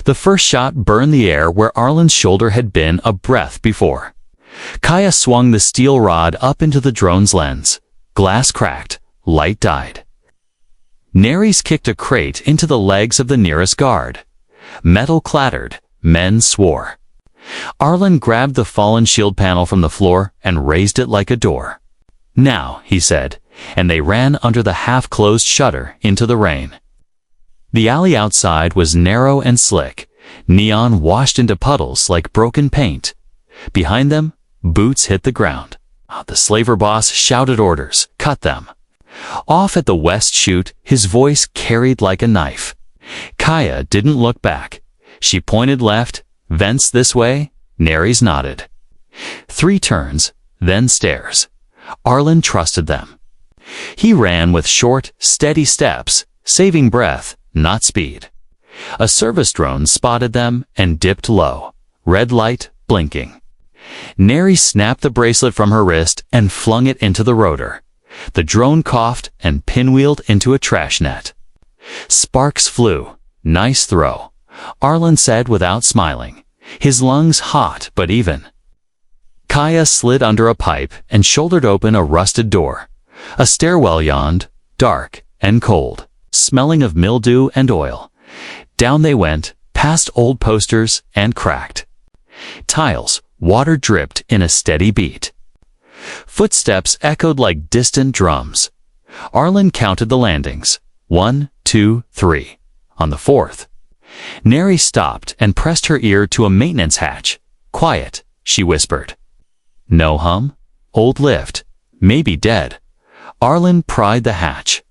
The first shot burned the air where Arlen's shoulder had been a breath before. Kaya swung the steel rod up into the drone's lens. Glass cracked. Light died. Neres kicked a crate into the legs of the nearest guard. Metal clattered. Men swore. Arlen grabbed the fallen shield panel from the floor and raised it like a door. "Now," he said, and they ran under the half-closed shutter into the rain. The alley outside was narrow and slick, neon washed into puddles like broken paint. Behind them, boots hit the ground. The slaver boss shouted orders, "Cut them." Off at the west chute, his voice carried like a knife. Kaya didn't look back. She pointed left. "Vents this way?" Neres nodded. 3 turns, then stairs. Arlen trusted them. He ran with short, steady steps, saving breath, not speed. A service drone spotted them and dipped low, red light blinking. Neres snapped the bracelet from her wrist and flung it into the rotor. The drone coughed and pinwheeled into a trash net. Sparks flew. "Nice throw," Arlen said without smiling, his lungs hot but even. Kaya slid under a pipe and shouldered open a rusted door. A stairwell yawned, dark and cold, smelling of mildew and oil. Down they went, past old posters and cracked tiles. Water dripped in a steady beat. Footsteps echoed like distant drums. Arlen counted the landings. 1, 2, 3. On the 4th, Neres stopped and pressed her ear to a maintenance hatch. "Quiet," she whispered. No hum. Old lift. Maybe dead. Arlen pried the hatch.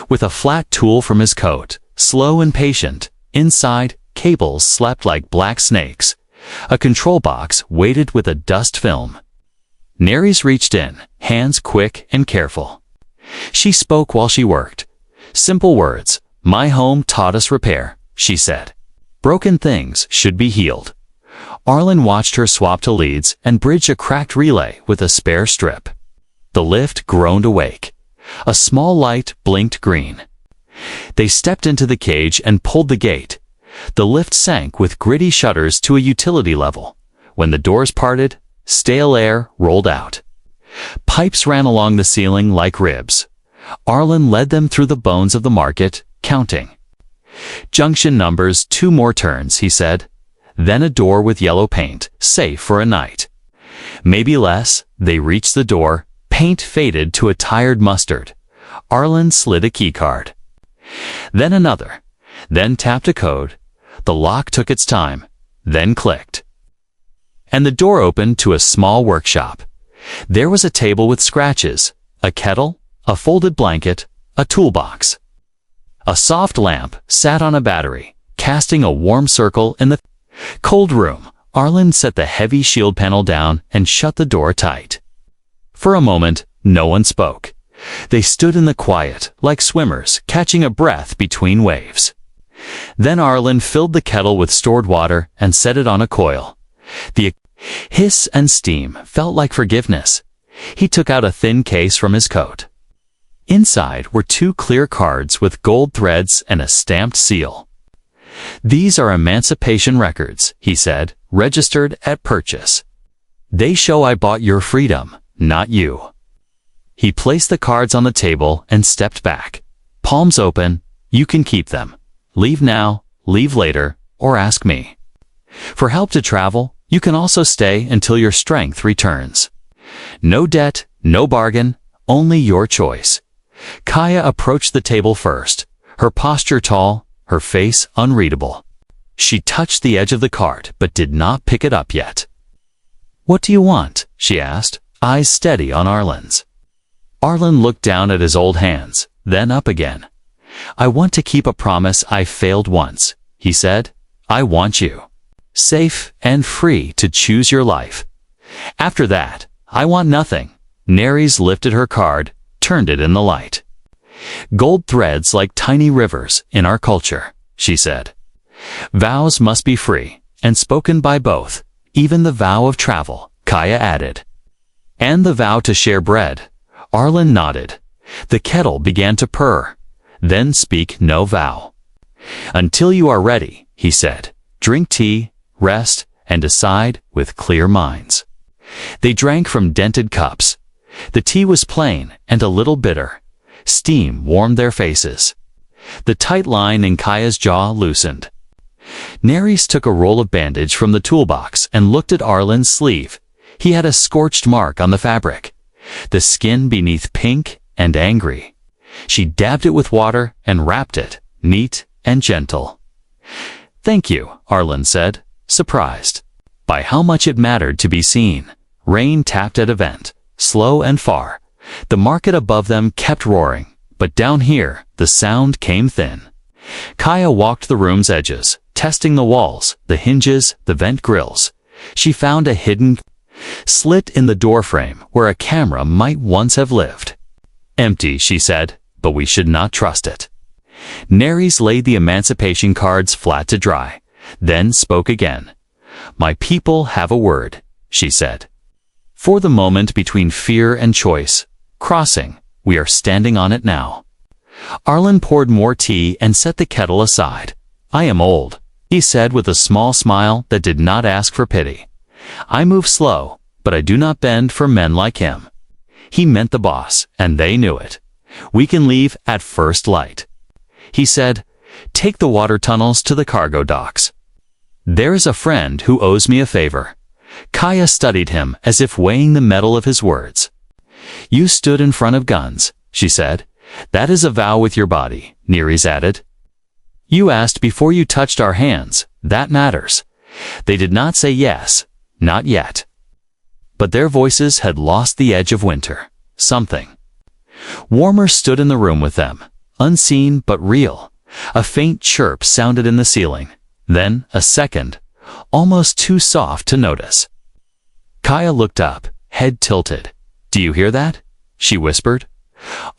With a flat tool from his coat, slow and patient, inside, cables slept like black snakes. A control box weighted with a dust film. Neres reached in, hands quick and careful. She spoke while she worked. Simple words. "My home taught us repair," she said. "Broken things should be healed." Arlen watched her swap to leads and bridge a cracked relay with a spare strip. The lift groaned awake. A small light blinked green. They stepped into the cage and pulled the gate. The lift sank with gritty shutters to a utility level. When the doors parted, stale air rolled out. Pipes ran along the ceiling like ribs. Arlen led them through the bones of the market, counting. "Junction numbers, 2 more turns," he said. Then a door with yellow paint, safe for a night. Maybe less. They reached the door. Paint faded to a tired mustard. Arlen slid a keycard. Then another. Then tapped a code. The lock took its time, then clicked. And the door opened to a small workshop. There was a table with scratches, a kettle, a folded blanket, a toolbox. A soft lamp sat on a battery, casting a warm circle in the cold room. Arlen set the heavy shield panel down and shut the door tight. For a moment, no one spoke. They stood in the quiet, like swimmers catching a breath between waves. Then Arlen filled the kettle with stored water and set it on a coil. The hiss and steam felt like forgiveness. He took out a thin case from his coat. Inside were 2 clear cards with gold threads and a stamped seal. "These are emancipation records," he said, "registered at purchase. They show I bought your freedom, not you." He placed the cards on the table and stepped back. Palms open. "You can keep them. Leave now, leave later, or ask me. For help to travel, you can also stay until your strength returns. No debt, no bargain, only your choice." Kaya approached the table first, her posture tall, her face unreadable. She touched the edge of the card but did not pick it up yet. "What do you want?" she asked, eyes steady on Arlen's. Arlen looked down at his old hands, then up again. "I want to keep a promise I failed once," he said. "I want you. Safe and free to choose your life. After that, I want nothing." Neres lifted her card, turned it in the light. "Gold threads like tiny rivers in our culture," she said. "Vows must be free, and spoken by both, even the vow of travel," Kaya added. "And the vow to share bread." Arlen nodded. The kettle began to purr. "Then speak no vow." "Until you are ready," he said. drink tea, rest, and decide with clear minds. They drank from dented cups. The tea was plain and a little bitter. Steam warmed their faces. The tight line in Kaya's jaw loosened. Neris took a roll of bandage from the toolbox and looked at Arlen's sleeve. He had a scorched mark on the fabric, the skin beneath pink and angry. She dabbed it with water and wrapped it, neat and gentle. "Thank you," Arlen said, surprised by how much it mattered to be seen. Rain tapped at a vent, slow and far. The market above them kept roaring, but down here the sound came thin. Kaya walked the room's edges, testing the walls, the hinges, the vent grills. She found a hidden slit in the doorframe where a camera might once have lived. "Empty," she said, "but we should not trust it." Neris laid the emancipation cards flat to dry, then spoke again. "My people have a word," she said. "For the moment between fear and choice, crossing, we are standing on it now." Arlen poured more tea and set the kettle aside. "I am old," he said with a small smile that did not ask for pity. "I move slow, but I do not bend for men like him." He meant the boss, and they knew it. "We can leave at first light." He said, "Take the water tunnels to the cargo docks. There is a friend who owes me a favor." Kaya studied him as if weighing the metal of his words. "You stood in front of guns," she said. "That is a vow with your body," Neris added. "You asked before you touched our hands. That matters." They did not say yes, not yet. But their voices had lost the edge of winter. Something warmer stood in the room with them, unseen but real. A faint chirp sounded in the ceiling, then a second, almost too soft to notice. Kaya looked up, head tilted. "Do you hear that?" she whispered.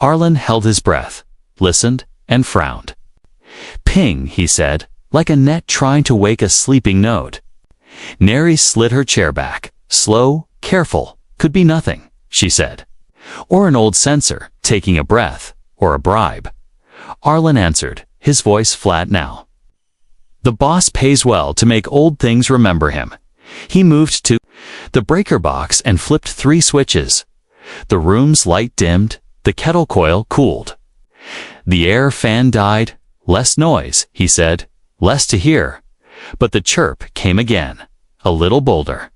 Arlen held his breath, listened, and frowned. "Ping," he said, like a net trying to wake a sleeping node. Neris slid her chair back. "Slow, careful, could be nothing," she said. "Or an old sensor, taking a breath, or a bribe." Arlen answered, his voice flat now. "The boss pays well to make old things remember him." He moved to the breaker box and flipped 3 switches. The room's light dimmed, the kettle coil cooled. The air fan died. "Less noise," he said, "less to hear." But the chirp came again, a little bolder.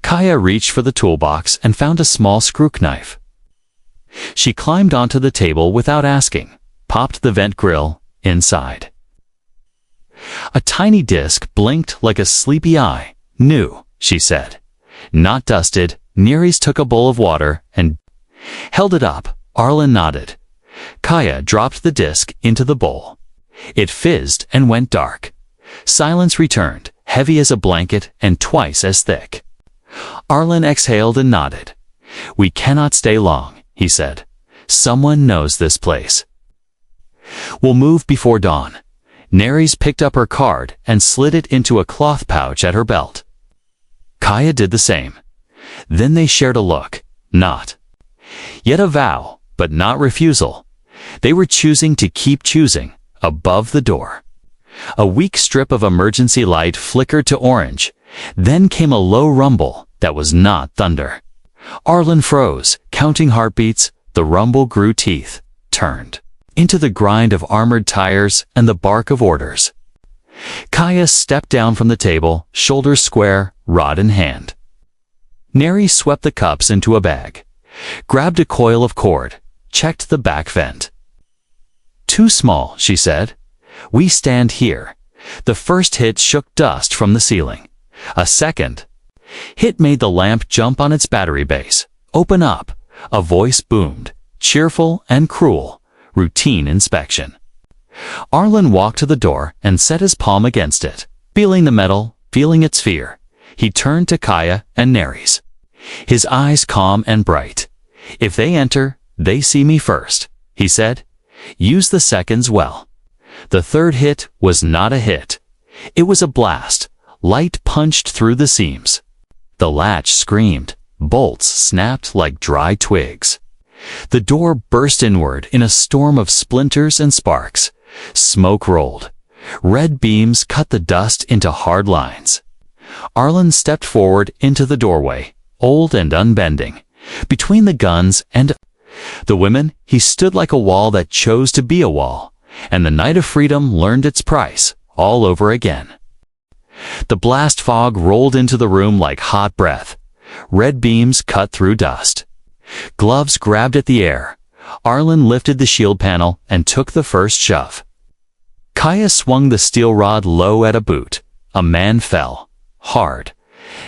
Kaya reached for the toolbox and found a small screw knife. She climbed onto the table without asking, popped the vent grill inside. A tiny disc blinked like a sleepy eye. "New," she said. "Not dusted." Neris took a bowl of water and held it up. Arlen nodded. Kaya dropped the disc into the bowl. It fizzed and went dark. Silence returned, heavy as a blanket and twice as thick. Arlen exhaled and nodded. "We cannot stay long," he said. "Someone knows this place." "We'll move before dawn." Neris picked up her card and slid it into a cloth pouch at her belt. Kaya did the same. Then they shared a look. Not yet a vow, but not refusal. They were choosing to keep choosing. Above the door, a weak strip of emergency light flickered to orange. Then came a low rumble that was not thunder. Arlen froze, counting heartbeats. The rumble grew teeth, turned into the grind of armored tires and the bark of orders. Kaya stepped down from the table, shoulders square, rod in hand. Neris swept the cups into a bag, grabbed a coil of cord, checked the back vent. "Too small," she said. "We stand here." The first hit shook dust from the ceiling. A second hit made the lamp jump on its battery base. "Open up." A voice boomed, cheerful and cruel. Routine inspection. Arlen walked to the door and set his palm against it, feeling the metal, feeling its fear. He turned to Kaya and Neris, his eyes calm and bright. "If they enter, they see me first," he said. "Use the seconds well." The third hit was not a hit. It was a blast. Light punched through the seams. The latch screamed. Bolts snapped like dry twigs. The door burst inward in a storm of splinters and sparks. Smoke rolled. Red beams cut the dust into hard lines. Arlen stepped forward into the doorway, old and unbending. Between the guns and the women, he stood like a wall that chose to be a wall, and the night of freedom learned its price all over again. The blast fog rolled into the room like hot breath. Red beams cut through dust. Gloves grabbed at the air. Arlen lifted the shield panel and took the first shove. Kaya swung the steel rod low at a boot. A man fell. Hard.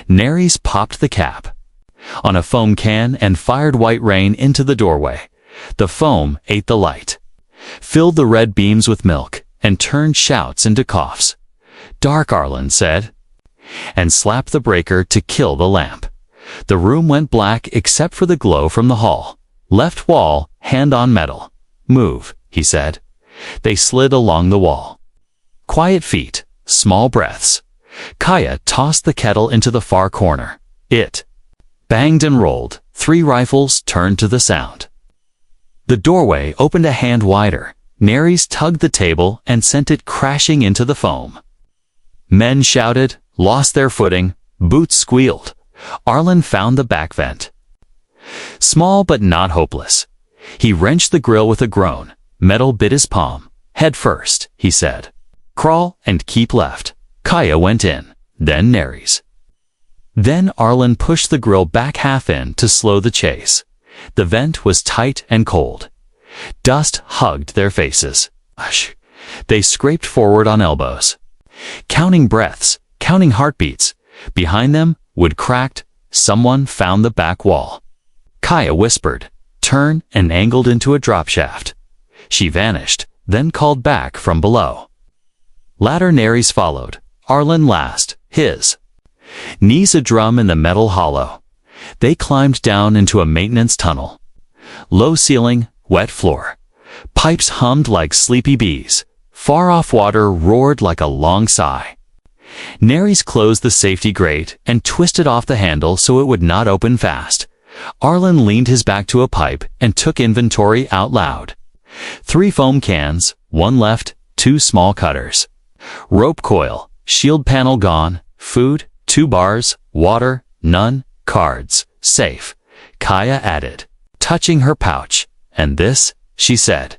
Neres popped the cap on a foam can and fired white rain into the doorway. The foam ate the light, filled the red beams with milk, and turned shouts into coughs. "Dark," Arlen said, and slapped the breaker to kill the lamp. The room went black except for the glow from the hall. "Left wall, hand on metal." "Move," he said. They slid along the wall. Quiet feet, small breaths. Kaya tossed the kettle into the far corner. It banged and rolled. 3 rifles turned to the sound. The doorway opened a hand wider. Neres tugged the table and sent it crashing into the foam. Men shouted, lost their footing, boots squealed. Arlen found the back vent. Small but not hopeless. He wrenched the grill with a groan. Metal bit his palm. "Head first," he said. "Crawl and keep left." Kaya went in, then Neres. Then Arlen pushed the grill back half in to slow the chase. The vent was tight and cold. Dust hugged their faces. Hush. They scraped forward on elbows, counting breaths, counting heartbeats. Behind them, wood cracked. Someone found the back wall. Kaya whispered, "Turn," and angled into a drop shaft. She vanished, then called back from below. Ladder Neres followed, Arlen last, his knees a drum in the metal hollow. They climbed down into a maintenance tunnel. Low ceiling, wet floor. Pipes hummed like sleepy bees. Far-off water roared like a long sigh. Neres closed the safety grate and twisted off the handle so it would not open fast. Arlen leaned his back to a pipe and took inventory out loud. 3 foam cans, 1 left, 2 small cutters. Rope coil, shield panel gone, food, 2 bars, water, none, cards, safe. Kaya added, touching her pouch. "And this," she said.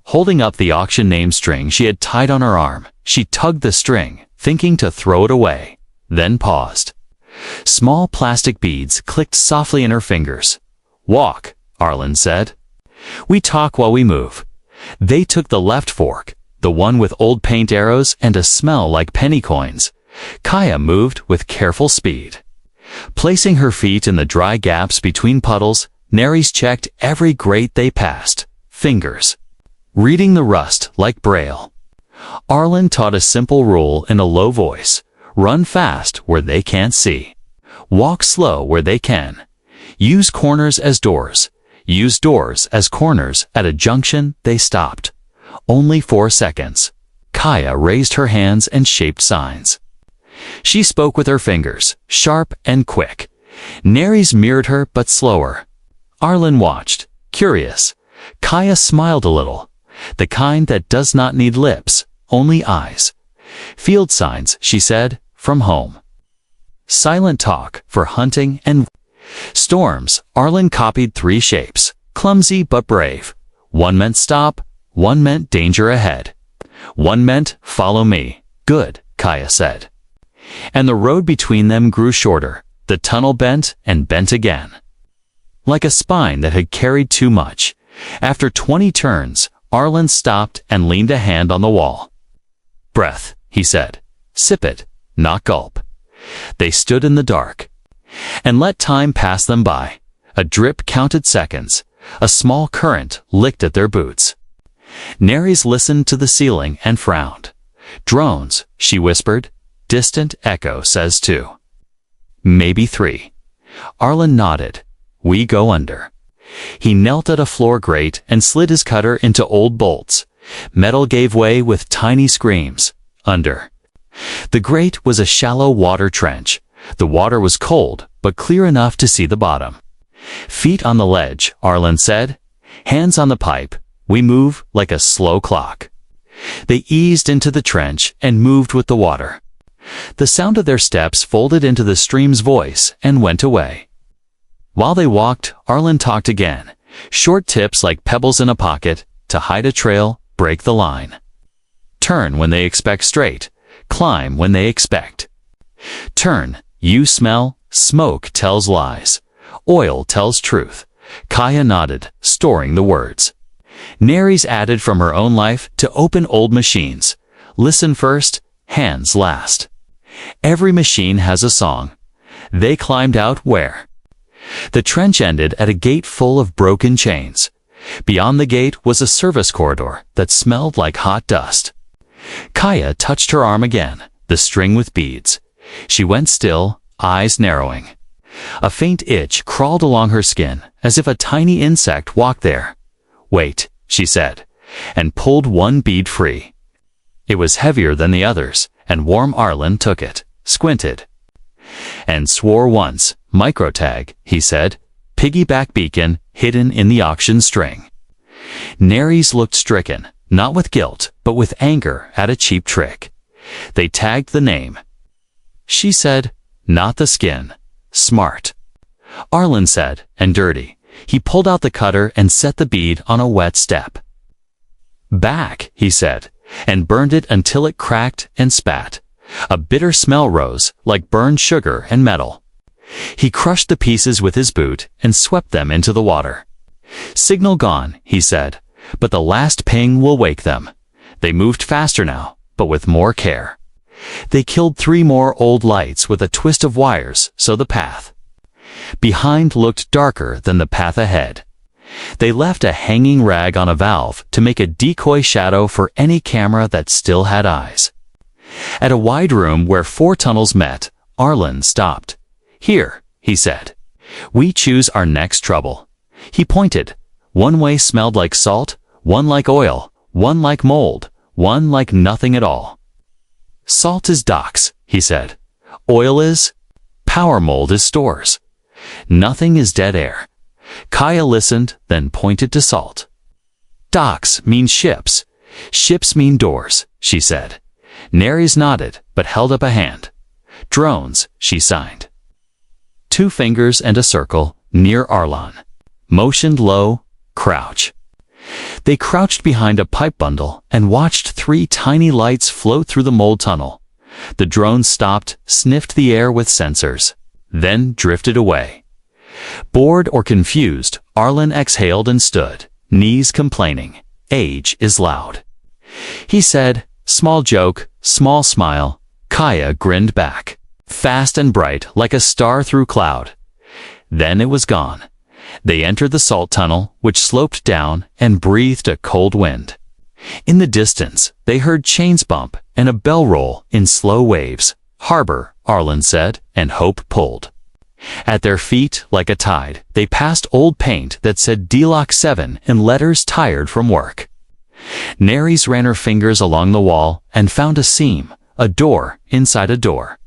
Holding up the auction name string she had tied on her arm, she tugged the string, thinking to throw it away, then paused. Small plastic beads clicked softly in her fingers. "Walk," Arlen said. "We talk while we move." They took the left fork, the one with old paint arrows and a smell like penny coins. Kaya moved with careful speed. Placing her feet in the dry gaps between puddles, Neres checked every grate they passed. Fingers, reading the rust like braille. Arlen taught a simple rule in a low voice. Run fast where they can't see. Walk slow where they can. Use corners as doors. Use doors as corners. At a junction, they stopped. Only 4 seconds. Kaya raised her hands and shaped signs. She spoke with her fingers, sharp and quick. Neres mirrored her, but slower. Arlen watched, curious. Kaya smiled a little. The kind that does not need lips, only eyes. "Field signs," she said, "from home." Silent talk for hunting and storms. Arlen copied 3 shapes, clumsy but brave. One meant stop, one meant danger ahead. One meant follow me. "Good," Kaya said. And the road between them grew shorter. The tunnel bent and bent again, like a spine that had carried too much. After 20 turns, Arlen stopped and leaned a hand on the wall. "Breath," he said. "Sip it, not gulp." They stood in the dark and let time pass them by. A drip counted seconds. A small current licked at their boots. Neres listened to the ceiling and frowned. "Drones," she whispered. "Distant echo says 2. Maybe 3. Arlen nodded. "We go under." He knelt at a floor grate and slid his cutter into old bolts. Metal gave way with tiny screams. Under. The grate was a shallow water trench. The water was cold, but clear enough to see the bottom. "Feet on the ledge," Arlen said. "Hands on the pipe. We move like a slow clock." They eased into the trench and moved with the water. The sound of their steps folded into the stream's voice and went away. While they walked, Arlen talked again. Short tips like pebbles in a pocket. To hide a trail, break the line. Turn when they expect straight. Climb when they expect. Turn, you smell, smoke tells lies. Oil tells truth. Kaya nodded, storing the words. Neris added from her own life to open old machines. Listen first, hands last. Every machine has a song. They climbed out where? The trench ended at a gate full of broken chains. Beyond the gate was a service corridor that smelled like hot dust. Kaya touched her arm again, the string with beads. She went still, eyes narrowing. A faint itch crawled along her skin, as if a tiny insect walked there. Wait, she said, and pulled one bead free. It was heavier than the others, and warm Arlen took it, squinted, and swore once. Microtag, he said. Piggyback beacon hidden in the auction string. Neris looked stricken, not with guilt, but with anger at a cheap trick. They tagged the name. She said, not the skin. Smart. Arlen said, and dirty. He pulled out the cutter and set the bead on a wet step. Back, he said, and burned it until it cracked and spat. A bitter smell rose, like burned sugar and metal. He crushed the pieces with his boot and swept them into the water. Signal gone, he said, but the last ping will wake them. They moved faster now, but with more care. They killed 3 more old lights with a twist of wires, so the path behind looked darker than the path ahead. They left a hanging rag on a valve to make a decoy shadow for any camera that still had eyes. At a wide room where 4 tunnels met, Arlen stopped. Here, he said. We choose our next trouble. He pointed. One way smelled like salt, one like oil, one like mold, one like nothing at all. Salt is docks, he said. Oil is? Power mold is stores. Nothing is dead air. Kaya listened, then pointed to salt. Docks mean ships. Ships mean doors, she said. Neris nodded, but held up a hand. Drones, she signed. 2 fingers and a circle, near Arlen. Motioned low, crouch. They crouched behind a pipe bundle and watched 3 tiny lights float through the mold tunnel. The drone stopped, sniffed the air with sensors, then drifted away. Bored or confused, Arlen exhaled and stood, knees complaining. Age is loud. He said, small joke, small smile. Kaya grinned back. Fast and bright, like a star through cloud. Then it was gone. They entered the salt tunnel, which sloped down, and breathed a cold wind. In the distance, they heard chains bump and a bell roll in slow waves. Harbor, Arlen said, and Hope pulled. At their feet, like a tide, they passed old paint that said D-Lock 7 in letters tired from work. Neris ran her fingers along the wall and found a seam, a door inside a door.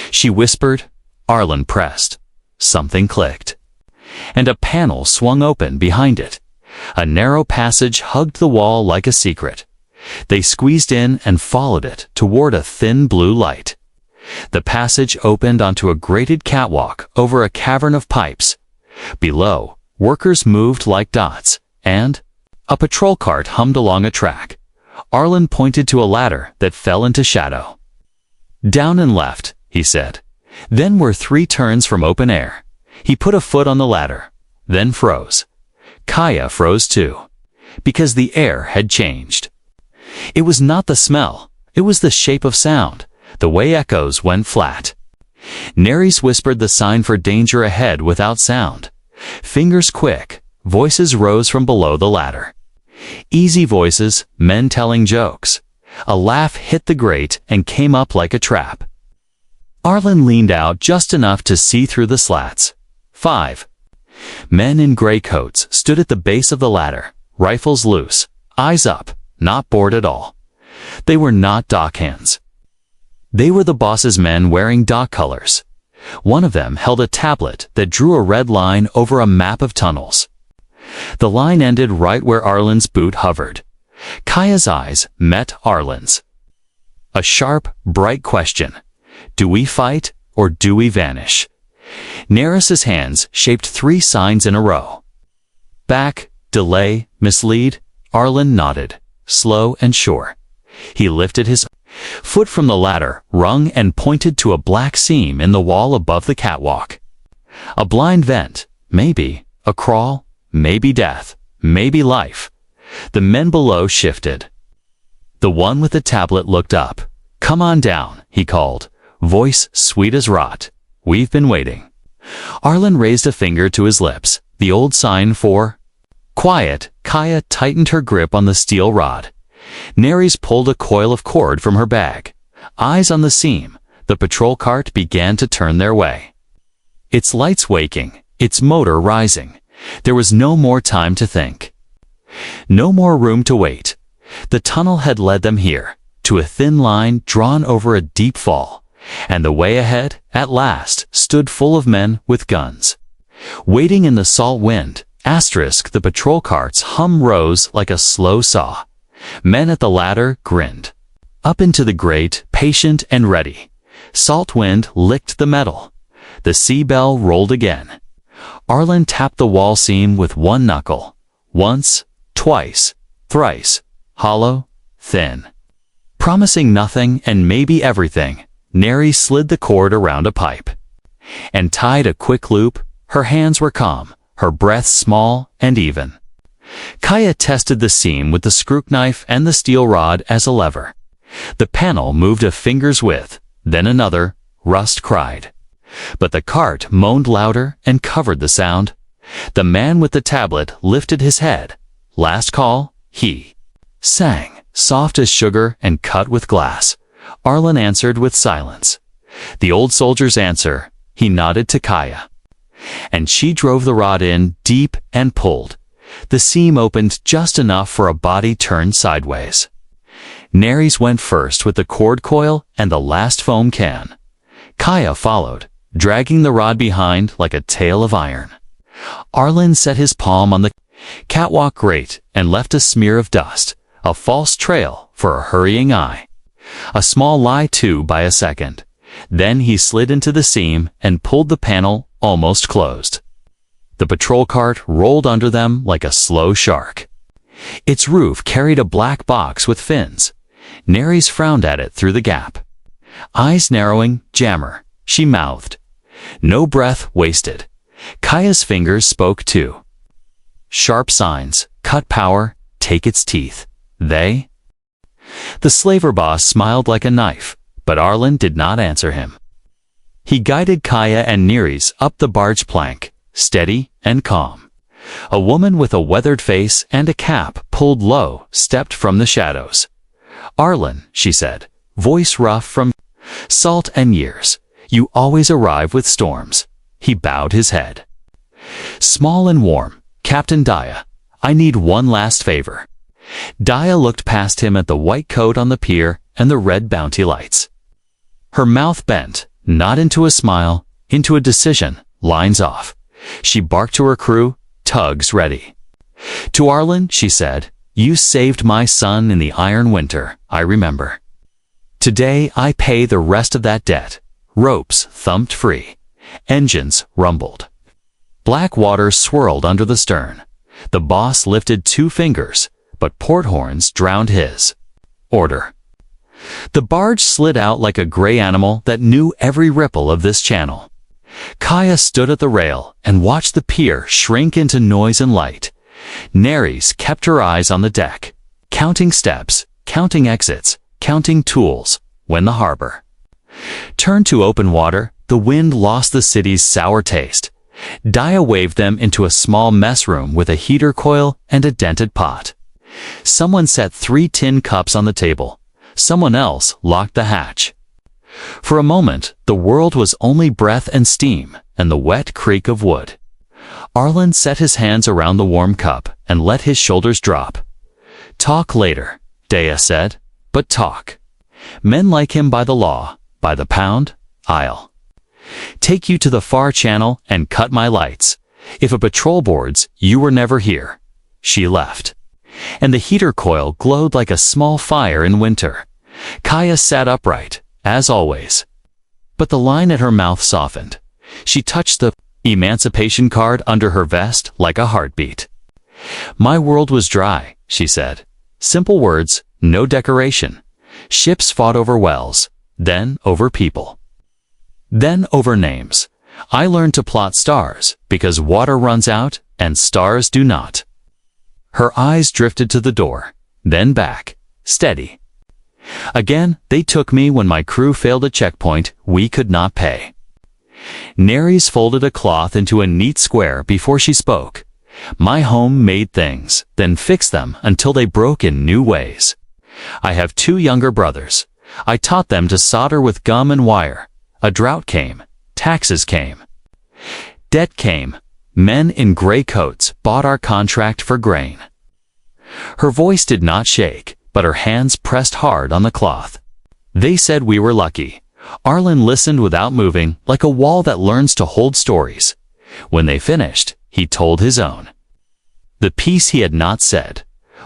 She whispered. Arlen pressed. Something clicked. And a panel swung open behind it. A narrow passage hugged the wall like a secret. They squeezed in and followed it toward a thin blue light. The passage opened onto a grated catwalk over a cavern of pipes. Below, workers moved like dots, and a patrol cart hummed along a track. Arlen pointed to a ladder that fell into shadow. Down and left, he said. Then were 3 turns from open air. He put a foot on the ladder, then froze. Kaya froze too, because the air had changed. It was not the smell, it was the shape of sound, the way echoes went flat. Neris whispered the sign for danger ahead without sound. Fingers quick, voices rose from below the ladder. Easy voices, men telling jokes. A laugh hit the grate and came up like a trap. Arlen leaned out just enough to see through the slats. 5. Men in gray coats stood at the base of the ladder, rifles loose, eyes up, not bored at all. They were not dockhands. They were the boss's men wearing dock colors. One of them held a tablet that drew a red line over a map of tunnels. The line ended right where Arlen's boot hovered. Kaya's eyes met Arlen's. A sharp, bright question. Do we fight or do we vanish? Neris's hands shaped 3 signs in a row. Back, delay, mislead. Arlen nodded, slow and sure. He lifted his foot from the ladder rung and pointed to a black seam in the wall above the catwalk. A blind vent, maybe. A crawl, maybe death, maybe life. The men below shifted. The one with the tablet looked up. Come on down, he called, voice sweet as rot. We've been waiting. Arlen raised a finger to his lips, the old sign for quiet. Kaya tightened her grip on the steel rod. Neris pulled a coil of cord from her bag. Eyes on the seam, the patrol cart began to turn their way. Its lights waking, its motor rising. There was no more time to think. No more room to wait. The tunnel had led them here, to a thin line drawn over a deep fall, and the way ahead, at last, stood full of men with guns. Waiting in the salt wind, the patrol cart's hum rose like a slow saw. Men at the ladder grinned. Up into the grate, patient and ready. Salt wind licked the metal. The sea bell rolled again. Arlen tapped the wall seam with one knuckle. Once, twice, thrice. Hollow, thin. Promising nothing and maybe everything, Neri slid the cord around a pipe and tied a quick loop. Her hands were calm, her breath small and even. Kaya tested the seam with the screw knife and the steel rod as a lever. The panel moved a finger's width, then another. Rust cried. But the cart moaned louder and covered the sound. The man with the tablet lifted his head. Last call, he sang, soft as sugar and cut with glass. Arlen answered with silence. The old soldier's answer, he nodded to Kaya. And she drove the rod in deep and pulled. The seam opened just enough for a body turned sideways. Neris went first with the cord coil and the last foam can. Kaya followed, dragging the rod behind like a tail of iron. Arlen set his palm on the catwalk grate and left a smear of dust, a false trail for a hurrying eye. A small lie too by a second. Then he slid into the seam and pulled the panel almost closed. The patrol cart rolled under them like a slow shark. Its roof carried a black box with fins. Neris frowned at it through the gap. Eyes narrowing, jammer, she mouthed. No breath wasted. Kaya's fingers spoke too. Sharp signs, cut power, take its teeth. They? The slaver boss smiled like a knife, but Arlen did not answer him. He guided Kaya and Neris up the barge plank, steady and calm. A woman with a weathered face and a cap pulled low stepped from the shadows. Arlen, she said, voice rough from salt and years, you always arrive with storms. He bowed his head. Small and warm, Captain Daya, I need one last favor. Daya looked past him at the white coat on the pier and the red bounty lights. Her mouth bent, not into a smile, into a decision, lines off. She barked to her crew, tugs ready. To Arlen, she said, you saved my son in the iron winter, I remember. Today I pay the rest of that debt. Ropes thumped free. Engines rumbled. Black water swirled under the stern. The boss lifted 2 fingers, but port horns drowned his. Order. The barge slid out like a gray animal that knew every ripple of this channel. Kaya stood at the rail and watched the pier shrink into noise and light. Neris kept her eyes on the deck, counting steps, counting exits, counting tools, when the harbor turned to open water. The wind lost the city's sour taste. Daya waved them into a small mess room with a heater coil and a dented pot. Someone set 3 tin cups on the table. Someone else locked the hatch. For a moment, the world was only breath and steam and the wet creak of wood. Arlen set his hands around the warm cup and let his shoulders drop. Talk later, Daya said, but talk. Men like him by the law, by the pound, I'll take you to the far channel and cut my lights. If a patrol boards, you were never here. She left. and the heater coil glowed like a small fire in winter. Kaya sat upright, as always. But the line at her mouth softened. She touched the emancipation card under her vest like a heartbeat. My world was dry, she said. Simple words, no decoration. Ships fought over wells, then over people. Then over names. I learned to plot stars, because water runs out and stars do not. Her eyes drifted to the door, then back, steady. Again, they took me when my crew failed a checkpoint we could not pay. Neris folded a cloth into a neat square before she spoke. My home made things, then fixed them until they broke in new ways. I have 2 younger brothers. I taught them to solder with gum and wire. A drought came. Taxes came. Debt came. Men in gray coats bought our contract for grain. Her voice did not shake, but her hands pressed hard on the cloth. They said we were lucky. Arlen listened without moving, like a wall that learns to hold stories. When they finished, he told his own. The piece he had not said.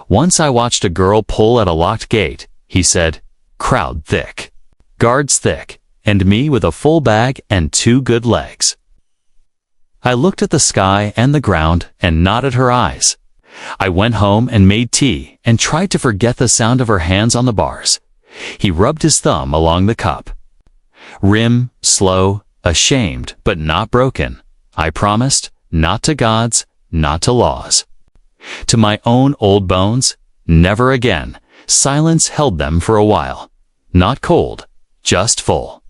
Once I watched a girl pull at a locked gate, he said, crowd thick, guards thick, and me with a full bag and 2 good legs. I looked at the sky and the ground and nodded her eyes. I went home and made tea and tried to forget the sound of her hands on the bars. He rubbed his thumb along the cup. Rim, slow, ashamed, but not broken. I promised, not to gods, not to laws. To my own old bones, never again. Silence held them for a while. Not cold, just full.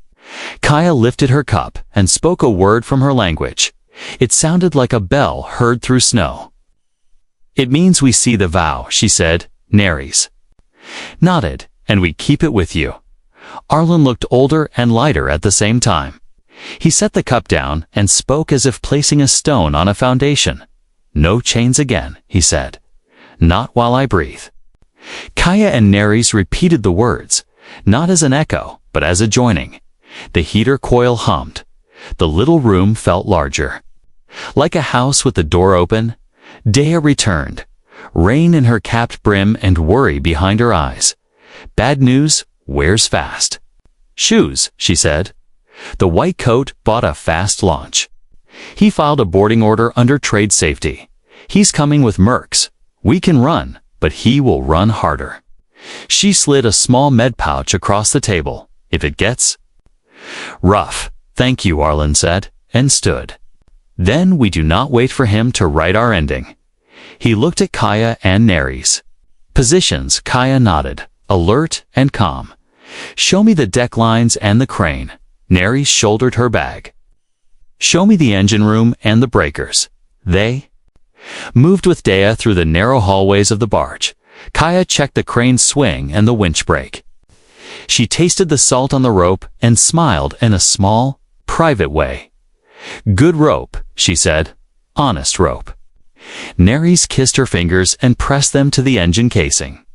Kaya lifted her cup and spoke a word from her language. It sounded like a bell heard through snow. It means we see the vow, she said, Neris. Nodded, and we keep it with you. Arlen looked older and lighter at the same time. He set the cup down and spoke as if placing a stone on a foundation. No chains again, he said. Not while I breathe. Kaya and Neris repeated the words, not as an echo, but as a joining. The heater coil hummed. The little room felt larger. Like a house with the door open, Dea returned, rain in her capped brim and worry behind her eyes. Bad news wears fast. Shoes, she said. The white coat bought a fast launch. He filed a boarding order under trade safety. He's coming with Mercs. We can run, but he will run harder. She slid a small med pouch across the table. If it gets rough. Thank you, Arlen said, and stood. Then we do not wait for him to write our ending. He looked at Kaya and Neris. Positions, Kaya nodded, alert and calm. Show me the deck lines and the crane. Neris shouldered her bag. Show me the engine room and the breakers. They moved with Dea through the narrow hallways of the barge. Kaya checked the crane's swing and the winch brake. She tasted the salt on the rope and smiled in a small, private way. Good rope, she said. Honest rope. Neris kissed her fingers and pressed them to the engine casing.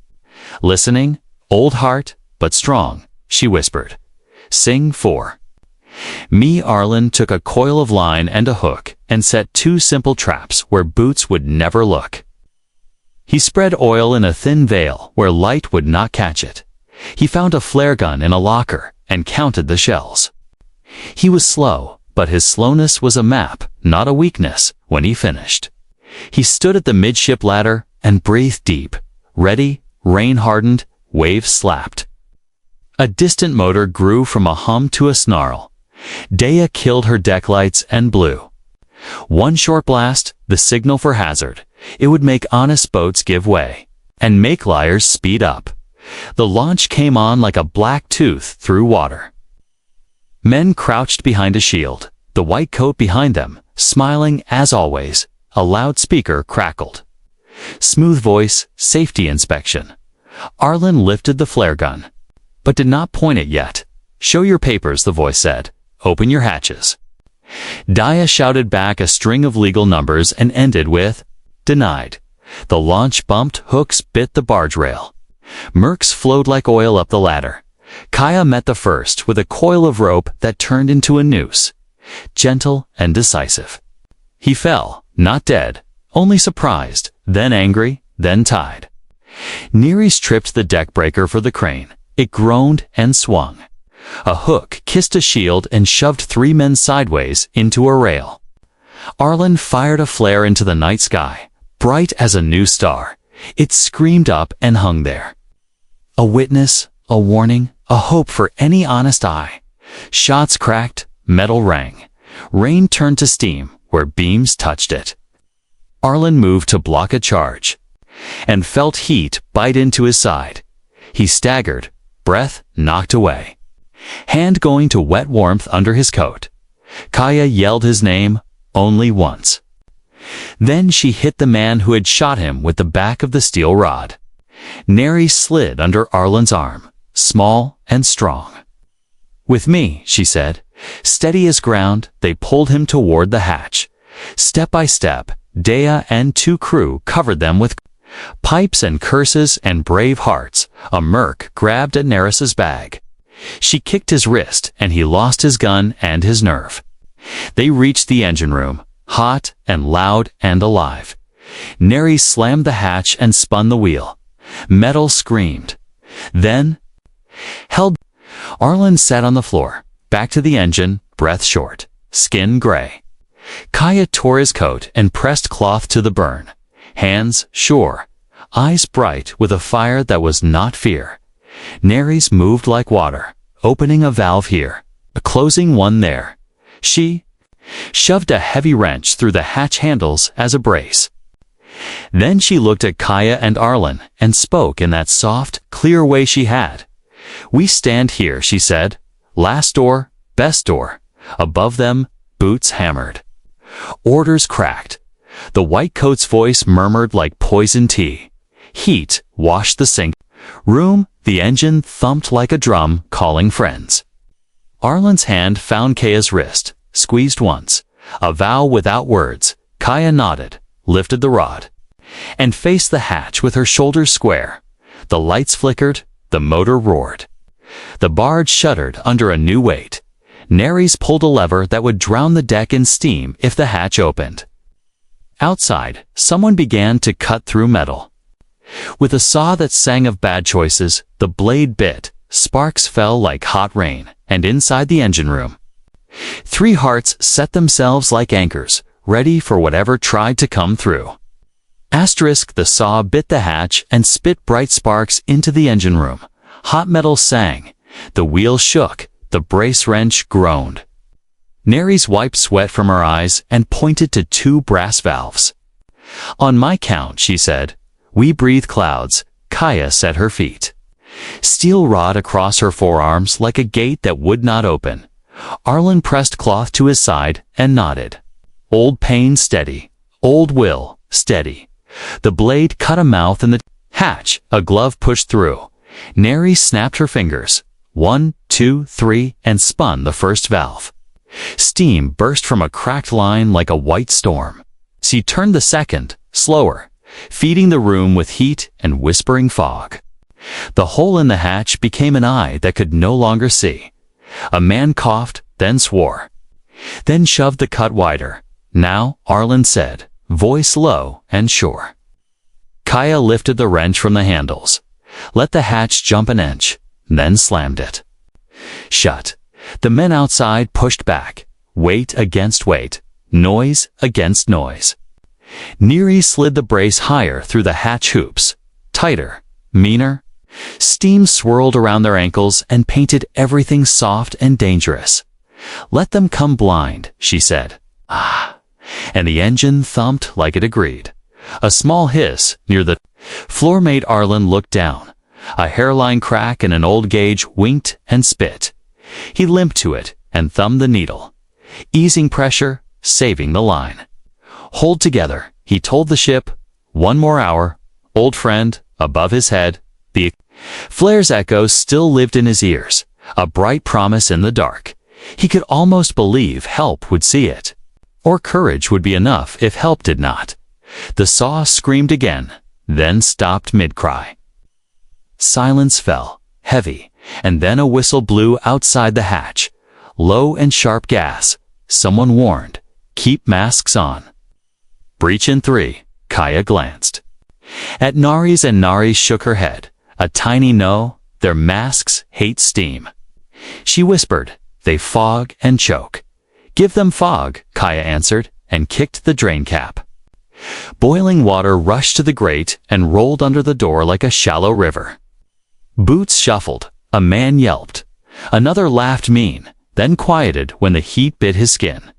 Listening, old heart, but strong, she whispered. Sing 4. Me, Arlen took a coil of line and a hook and set 2 simple traps where boots would never look. He spread oil in a thin veil where light would not catch it. He found a flare gun in a locker and counted the shells. He was slow, but his slowness was a map, not a weakness, when he finished. He stood at the midship ladder and breathed deep. Ready, rain hardened, waves slapped. A distant motor grew from a hum to a snarl. Dea killed her deck lights and blew. One short blast, the signal for hazard. It would make honest boats give way, and make liars speed up. The launch came on like a black tooth through water. Men crouched behind a shield, the white coat behind them, smiling as always. A loudspeaker crackled. Smooth voice, safety inspection. Arlen lifted the flare gun, but did not point it yet. Show your papers, the voice said. Open your hatches. Dea shouted back a string of legal numbers and ended with, denied. The launch bumped, hooks bit the barge rail. Mercs flowed like oil up the ladder. Kaya met the first with a coil of rope that turned into a noose. Gentle and decisive. He fell, not dead, only surprised, then angry, then tied. Nereis tripped the deck breaker for the crane. It groaned and swung. A hook kissed a shield and shoved 3 men sideways into a rail. Arlen fired a flare into the night sky, bright as a new star. It screamed up and hung there. A witness, a warning, a hope for any honest eye. Shots cracked, metal rang. Rain turned to steam where beams touched it. Arlen moved to block a charge and felt heat bite into his side. He staggered, breath knocked away. Hand going to wet warmth under his coat. Kaya yelled his name only once. Then she hit the man who had shot him with the back of the steel rod. Nereis slid under Arlen's arm, small and strong. "With me," she said. Steady as ground, they pulled him toward the hatch. Step by step, Dea and 2 crew covered them with pipes and curses and brave hearts. A merc grabbed at Nereis's bag. She kicked his wrist, and he lost his gun and his nerve. They reached the engine room, hot and loud and alive. Nereis slammed the hatch and spun the wheel. Metal screamed. Then, held. Arlen sat on the floor, back to the engine, breath short, skin gray. Kaya tore his coat and pressed cloth to the burn. Hands sure, eyes bright with a fire that was not fear. Nereis moved like water, opening a valve here, closing one there. She shoved a heavy wrench through the hatch handles as a brace. Then she looked at Kaya and Arlen and spoke in that soft, clear way she had. "We stand here," she said. "Last door, best door." Above them, boots hammered. Orders cracked. The white coat's voice murmured like poison tea. Heat washed the sink room. The engine thumped like a drum, calling friends. Arlen's hand found Kaya's wrist, squeezed once. A vow without words. Kaya nodded, lifted the rod, and faced the hatch with her shoulders square. The lights flickered, the motor roared. The barge shuddered under a new weight. Nereis pulled a lever that would drown the deck in steam if the hatch opened. Outside, someone began to cut through metal. With a saw that sang of bad choices, the blade bit. Sparks fell like hot rain, and inside the engine room, 3 hearts set themselves like anchors, ready for whatever tried to come through. Asterisk, the saw bit the hatch and spit bright sparks into the engine room. Hot metal sang. The wheel shook. The brace wrench groaned. Nereis wiped sweat from her eyes and pointed to 2 brass valves. "On my count," she said. "We breathe clouds." Kaya set her feet. Steel rod across her forearms like a gate that would not open. Arlen pressed cloth to his side and nodded. Old pain steady. Old will steady. The blade cut a mouth in the hatch. A glove pushed through. Nereis snapped her fingers. 1, 2, 3, and spun the first valve. Steam burst from a cracked line like a white storm. She turned the second, slower, feeding the room with heat and whispering fog. The hole in the hatch became an eye that could no longer see. A man coughed, then swore, then shoved the cut wider. "Now," Arlen said, voice low and sure. Kaya lifted the wrench from the handles, let the hatch jump an inch, then slammed it shut. The men outside pushed back, weight against weight, noise against noise. Nereis slid the brace higher through the hatch hoops, tighter, meaner. Steam swirled around their ankles and painted everything soft and dangerous. "Let them come blind," she said. "Ah." And the engine thumped like it agreed. A small hiss near the floor made Arlen look down. A hairline crack in an old gauge winked and spit. He limped to it and thumbed the needle, easing pressure, saving the line. "Hold together," he told the ship. "One more hour." Old friend, above his head, the flare's echoes still lived in his ears, a bright promise in the dark. He could almost believe help would see it. Or courage would be enough if help did not. The saw screamed again, then stopped mid-cry. Silence fell, heavy, and then a whistle blew outside the hatch. Low and sharp gas. Someone warned, "Keep masks on." "Breach in 3, Kaya glanced. At Nari's, and Nari shook her head. A tiny no, their masks hate steam. She whispered, they fog and choke. Give them fog, Kaya answered, and kicked the drain cap. Boiling water rushed to the grate and rolled under the door like a shallow river. Boots shuffled. A man yelped. Another laughed mean, then quieted when the heat bit his skin.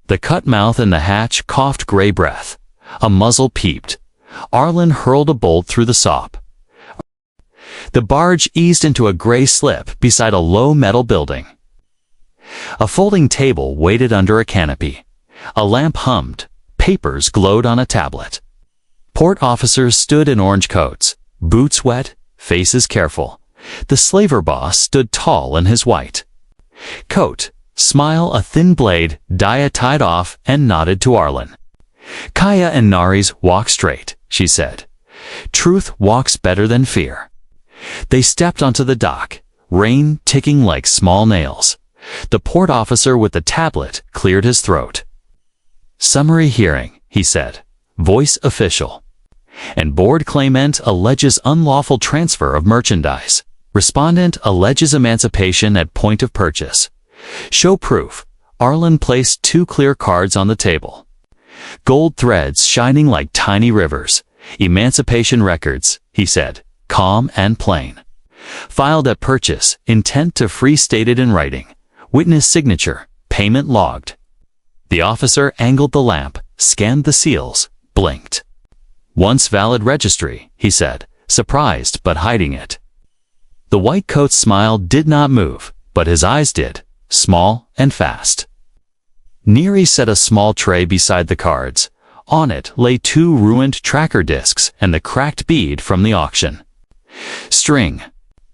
The cut mouth in the hatch coughed gray breath. A muzzle peeped. Arlen hurled a bolt through the sop. The barge eased into a gray slip beside a low metal building. A folding table waited under a canopy. A lamp hummed. Papers glowed on a tablet. Port officers stood in orange coats, boots wet, faces careful. The slaver boss stood tall in his white coat, smile a thin blade, Dia tied off, and nodded to Arlen. Kaya and Nari's walk straight, she said. Truth walks better than fear. They stepped onto the dock, rain ticking like small nails. The port officer with the tablet cleared his throat. Summary hearing, he said. Voice official. And board claimant alleges unlawful transfer of merchandise. Respondent alleges emancipation at point of purchase. Show proof. Arlen placed 2 clear cards on the table. Gold threads shining like tiny rivers. Emancipation records, he said, calm and plain. Filed at purchase, intent to free stated in writing. Witness signature, payment logged. The officer angled the lamp, scanned the seals, blinked. Once valid registry, he said, surprised but hiding it. The white coat's smile did not move, but his eyes did, small and fast. Neri set a small tray beside the cards. On it lay 2 ruined tracker discs and the cracked bead from the auction. String.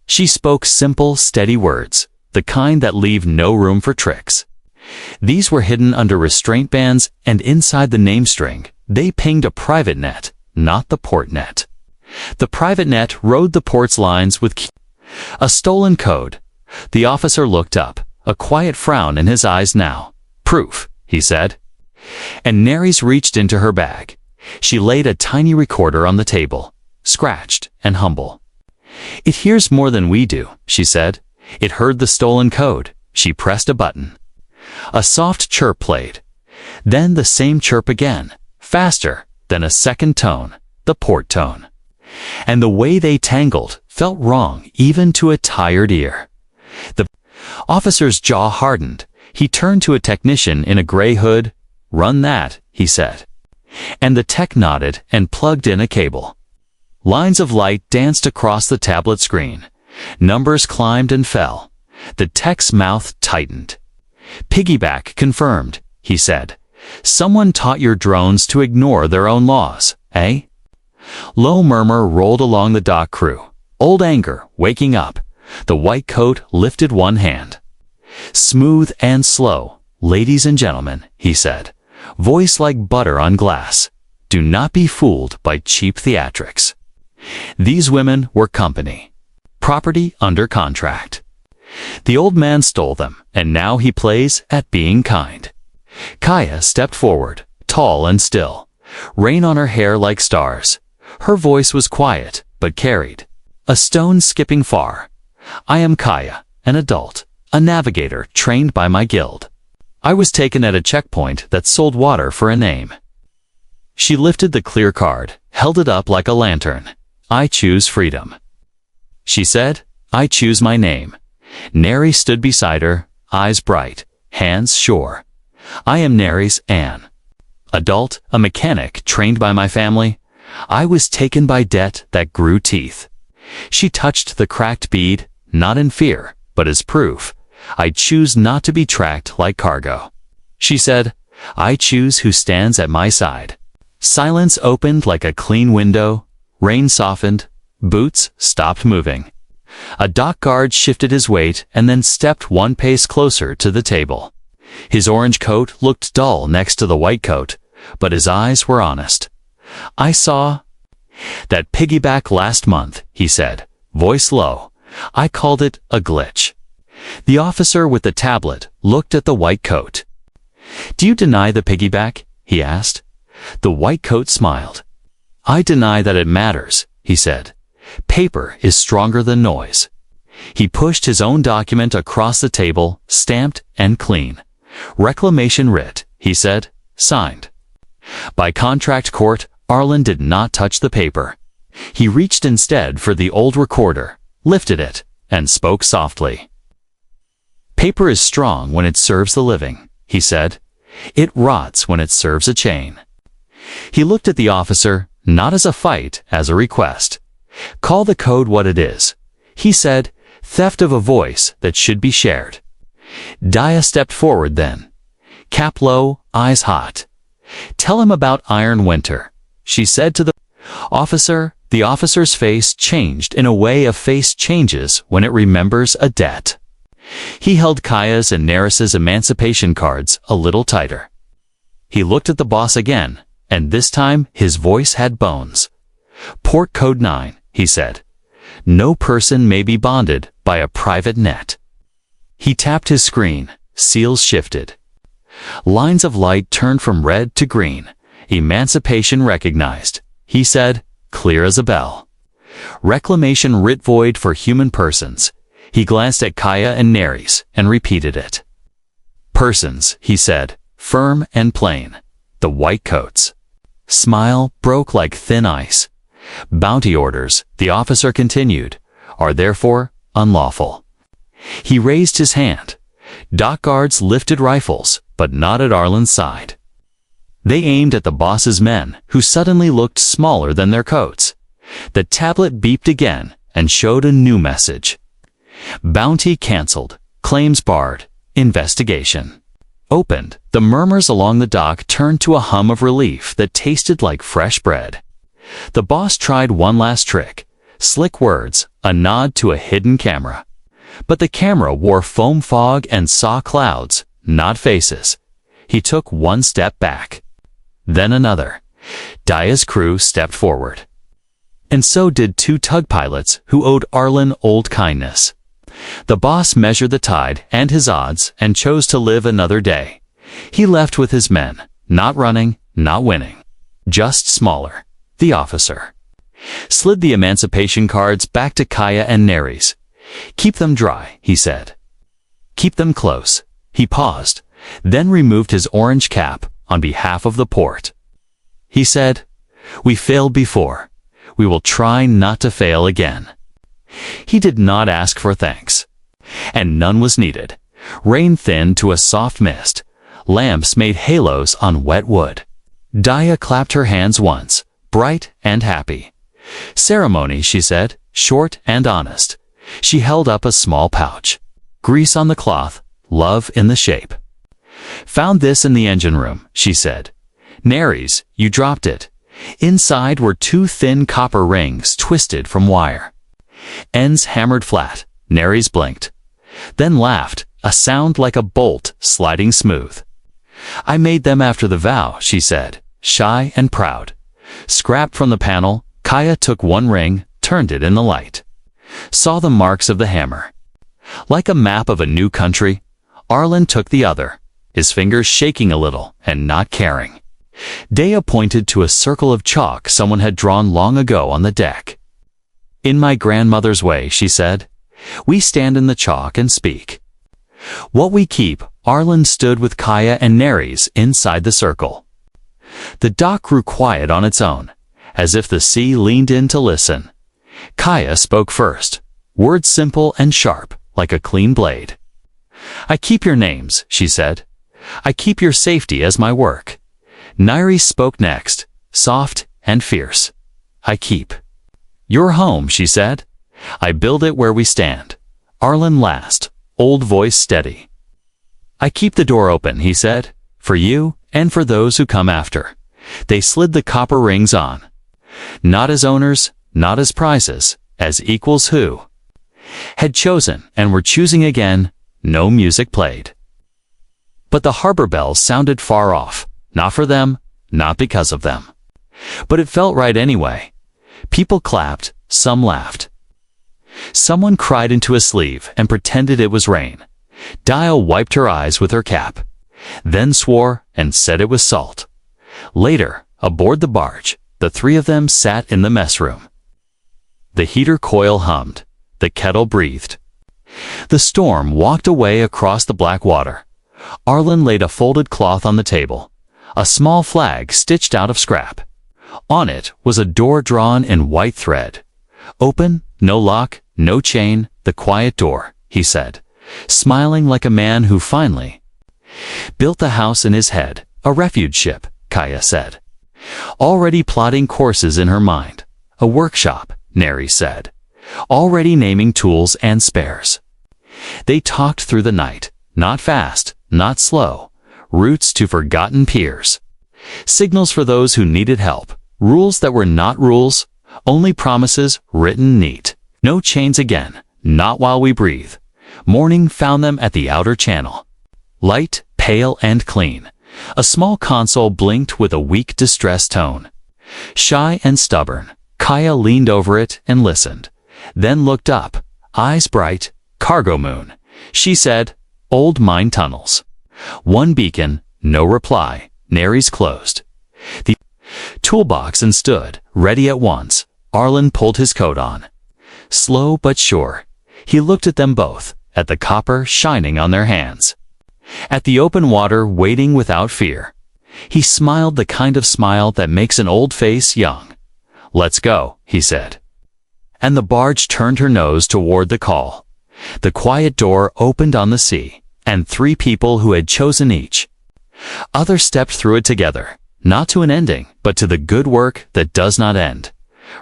She spoke simple, steady words, the kind that leave no room for tricks. These were hidden under restraint bands, and inside the name string, they pinged a private net, not the port net. The private net rode the port's lines with a stolen code. The officer looked up, a quiet frown in his eyes now. Proof, he said. And Neri's reached into her bag. She laid a tiny recorder on the table, scratched and humble. It hears more than we do, she said. It heard the stolen code. She pressed a button. A soft chirp played. Then the same chirp again, faster, then a second tone, the port tone. And the way they tangled felt wrong even to a tired ear. The officer's jaw hardened. He turned to a technician in a gray hood. Run that, he said. And the tech nodded and plugged in a cable. Lines of light danced across the tablet screen. Numbers climbed and fell. The tech's mouth tightened. Piggyback confirmed, he said. Someone taught your drones to ignore their own laws, eh? Low murmur rolled along the dock crew. Old anger waking up. The white coat lifted one hand. Smooth and slow, ladies and gentlemen, he said. Voice like butter on glass. Do not be fooled by cheap theatrics. These women were company. Property under contract. The old man stole them, and now he plays at being kind. Kaya stepped forward, tall and still. Rain on her hair like stars. Her voice was quiet, but carried. A stone skipping far. I am Kaya, an adult, a navigator trained by my guild. I was taken at a checkpoint that sold water for a name. She lifted the clear card, held it up like a lantern. I choose freedom. She said, I choose my name. Neri stood beside her, eyes bright, hands sure. I am Neri's Anne. Adult, a mechanic trained by my family. I was taken by debt that grew teeth. She touched the cracked bead, not in fear, but as proof. I choose not to be tracked like cargo. She said, I choose who stands at my side. Silence opened like a clean window. Rain softened. Boots stopped moving. A dock guard shifted his weight and then stepped one pace closer to the table. His orange coat looked dull next to the white coat, but his eyes were honest. I saw that piggyback last month, he said, voice low. I called it a glitch. The officer with the tablet looked at the white coat. Do you deny the piggyback? He asked. The white coat smiled. I deny that it matters, he said. Paper is stronger than noise. He pushed his own document across the table, stamped and clean. Reclamation writ, he said, signed. By contract court, Arlen did not touch the paper. He reached instead for the old recorder, lifted it, and spoke softly. Paper is strong when it serves the living, he said. It rots when it serves a chain. He looked at the officer, not as a fight, as a request. Call the code what it is. He said, theft of a voice that should be shared. Dia stepped forward then. Cap low, eyes hot. Tell him about Iron Winter, she said to the officer. The officer's face changed in a way a face changes when it remembers a debt. He held Kaya's and Neris's emancipation cards a little tighter. He looked at the boss again, and this time his voice had bones. Port code 9, he said. No person may be bonded by a private net. He tapped his screen. Seals shifted. Lines of light turned from red to green. Emancipation recognized, he said, clear as a bell. Reclamation writ void for human persons. He glanced at Kaya and Neris and repeated it. Persons, he said, firm and plain. The white coats. Smile broke like thin ice. Bounty orders, the officer continued, are therefore unlawful. He raised his hand. Dock guards lifted rifles, but not at Arlen's side. They aimed at the boss's men, who suddenly looked smaller than their coats. The tablet beeped again and showed a new message. Bounty canceled. Claims barred. Investigation opened. The murmurs along the dock turned to a hum of relief that tasted like fresh bread. The boss tried one last trick. Slick words, a nod to a hidden camera. But the camera wore foam fog and saw clouds, not faces. He took one step back. Then another. Dia's crew stepped forward. And so did two tug pilots who owed Arlen old kindness. The boss measured the tide and his odds and chose to live another day. He left with his men, not running, not winning. Just smaller. The officer slid the emancipation cards back to Kaya and Neris. Keep them dry, he said. Keep them close. He paused, then removed his orange cap on behalf of the port. He said, we failed before. We will try not to fail again. He did not ask for thanks. And none was needed. Rain thinned to a soft mist. Lamps made halos on wet wood. Dia clapped her hands once, bright and happy. Ceremony, she said, short and honest. She held up a small pouch. Grease on the cloth, love in the shape. Found this in the engine room, she said. Neris, you dropped it. Inside were two thin copper rings twisted from wire. Ends hammered flat. Neris blinked. Then laughed, a sound like a bolt sliding smooth. I made them after the vow, she said, shy and proud. Scrapped from the panel, Kaya took one ring, turned it in the light. Saw the marks of the hammer. Like a map of a new country, Arlen took the other, his fingers shaking a little and not caring. Dea pointed to a circle of chalk someone had drawn long ago on the deck. In my grandmother's way, she said, we stand in the chalk and speak. What we keep, Arlen stood with Kaya and Neris inside the circle. The dock grew quiet on its own, as if the sea leaned in to listen. Kaya spoke first, words simple and sharp, like a clean blade. I keep your names, she said. I keep your safety as my work. Neris spoke next, soft and fierce. I keep your home, she said. I build it where we stand. Arlen last, old voice steady. I keep the door open, he said, for you and for those who come after. They slid the copper rings on. Not as owners, not as prizes, as equals who had chosen and were choosing again. No music played. But the harbor bells sounded far off, not for them, not because of them. But it felt right anyway. People clapped, some laughed. Someone cried into a sleeve and pretended it was rain. Dia wiped her eyes with her cap, then swore and said it was salt. Later, aboard the barge, the three of them sat in the mess room. The heater coil hummed. The kettle breathed. The storm walked away across the black water. Arlen laid a folded cloth on the table, a small flag stitched out of scrap. On it was a door drawn in white thread. Open, no lock, no chain, the quiet door, he said, smiling like a man who finally built the house in his head. A refuge ship, Kaya said, already plotting courses in her mind. A workshop, Neri said, already naming tools and spares. They talked through the night, not fast, not slow, routes to forgotten piers. Signals for those who needed help, rules that were not rules, only promises written neat. No chains again, not while we breathe. Morning found them at the outer channel. Light, pale and clean. A small console blinked with a weak, distressed tone. Shy and stubborn, Kaya leaned over it and listened, then looked up, eyes bright. Cargo moon, she said. Old mine tunnels. One beacon, no reply. Neri's closed the toolbox and stood, ready at once. Arlen pulled his coat on. Slow but sure. He looked at them both, at the copper shining on their hands, at the open water waiting without fear. He smiled the kind of smile that makes an old face young. Let's go, he said. And the barge turned her nose toward the call. The quiet door opened on the sea, and three people who had chosen each other stepped through it together, not to an ending, but to the good work that does not end.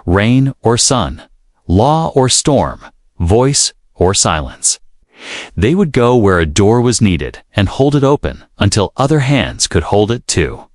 Rain or sun, law or storm, voice or silence. They would go where a door was needed and hold it open until other hands could hold it too.